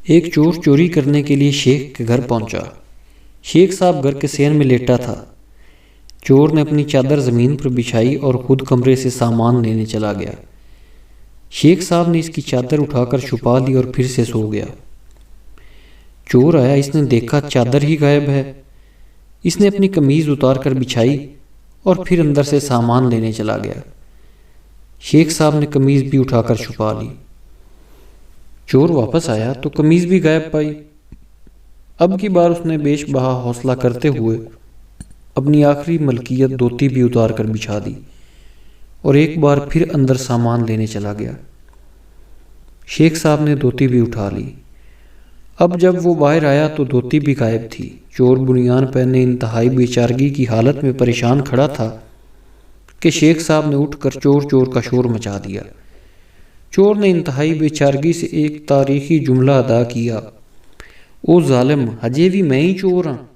ایک چور چوری کرنے کے لیے شیخ کے گھر پہنچا۔ شیخ صاحب گھر کے صحن میں لیٹا تھا۔ چور نے اپنی چادر زمین پر بچھائی اور خود کمرے سے سامان لینے چلا گیا۔ شیخ صاحب نے اس کی چادر اٹھا کر چھپا لی اور پھر سے سو گیا۔ چور آیا، اس نے دیکھا چادر ہی غائب ہے۔ اس نے اپنی قمیض اتار کر بچھائی اور پھر اندر سے سامان لینے چلا گیا۔ شیخ صاحب نے قمیض بھی اٹھا کر چھپا لی۔ چور واپس آیا تو قمیض بھی غائب پائی۔ اب کی بار اس نے بیش بہا حوصلہ کرتے ہوئے اپنی آخری ملکیت دھوتی بھی اتار کر بچھا دی اور ایک بار پھر اندر سامان لینے چلا گیا۔ شیخ صاحب نے دھوتی بھی اٹھا لی۔ اب جب وہ باہر آیا تو دھوتی بھی غائب تھی۔ چور بنیان پہنے انتہائی بے چارگی کی حالت میں پریشان کھڑا تھا کہ شیخ صاحب نے اٹھ کر چور چور کا شور مچا دیا۔ چور نے انتہائی بے چارگی سے ایک تاریخی جملہ ادا کیا، او ظالم، ہجے بھی میں ہی چور ہاں۔